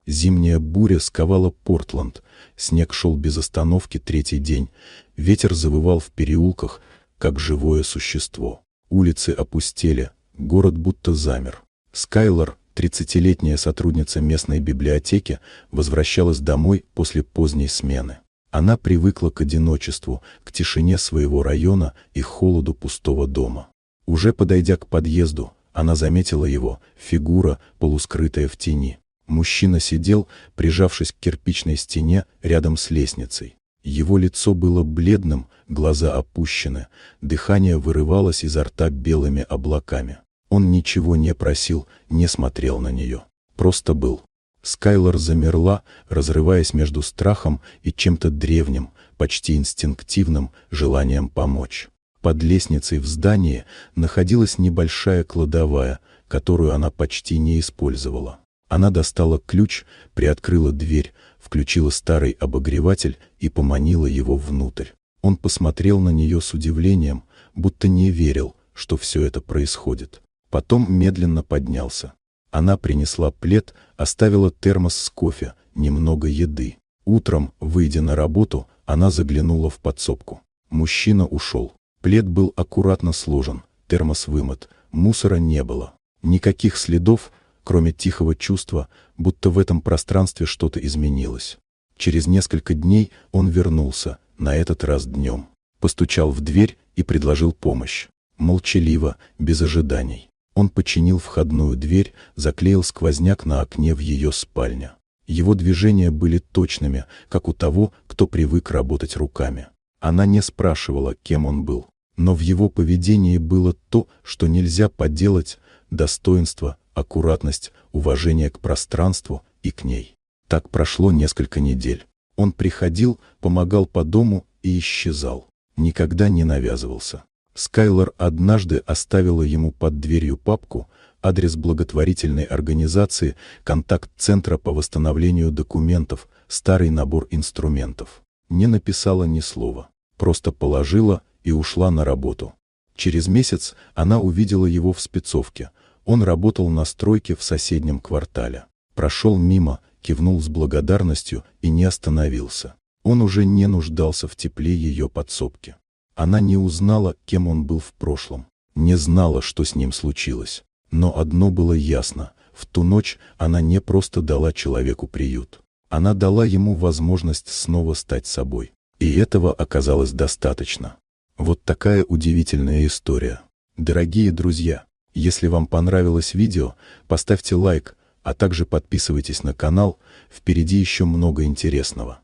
Зимняя буря сковала Портленд, снег шел без остановки третий день, ветер завывал в переулках, как живое существо. Улицы опустели, город будто замер. Скайлор, 30-летняя сотрудница местной библиотеки, возвращалась домой после поздней смены. Она привыкла к одиночеству, к тишине своего района и холоду пустого дома. Уже подойдя к подъезду, она заметила его, фигура, полускрытая в тени. Мужчина сидел, прижавшись к кирпичной стене рядом с лестницей. Его лицо было бледным, глаза опущены, дыхание вырывалось изо рта белыми облаками. Он ничего не просил, не смотрел на нее. Просто был. Скайлор замерла, разрываясь между страхом и чем-то древним, почти инстинктивным желанием помочь. Под лестницей в здании находилась небольшая кладовая, которую она почти не использовала. Она достала ключ, приоткрыла дверь, включила старый обогреватель и поманила его внутрь. Он посмотрел на нее с удивлением, будто не верил, что все это происходит. Потом медленно поднялся. Она принесла плед, оставила термос с кофе, немного еды. Утром, выйдя на работу, она заглянула в подсобку. Мужчина ушел. Плед был аккуратно сложен, термос вымыт, мусора не было. Никаких следов, кроме тихого чувства, будто в этом пространстве что-то изменилось. Через несколько дней он вернулся, на этот раз днем. Постучал в дверь и предложил помощь. Молчаливо, без ожиданий. Он починил входную дверь, заклеил сквозняк на окне в ее спальне. Его движения были точными, как у того, кто привык работать руками. Она не спрашивала, кем он был. Но в его поведении было то, что нельзя подделать: достоинство, аккуратность, уважение к пространству и к ней. Так прошло несколько недель. Он приходил, помогал по дому и исчезал. Никогда не навязывался. Скайлор однажды оставила ему под дверью папку, адрес благотворительной организации, контакт центра по восстановлению документов, старый набор инструментов. Не написала ни слова. Просто положила и ушла на работу. Через месяц она увидела его в спецовке. Он работал на стройке в соседнем квартале. Прошел мимо, кивнул с благодарностью и не остановился. Он уже не нуждался в тепле ее подсобки. Она не узнала, кем он был в прошлом, не знала, что с ним случилось. Но одно было ясно: в ту ночь она не просто дала человеку приют. Она дала ему возможность снова стать собой. И этого оказалось достаточно. Вот такая удивительная история. Дорогие друзья, если вам понравилось видео, поставьте лайк, а также подписывайтесь на канал, впереди еще много интересного.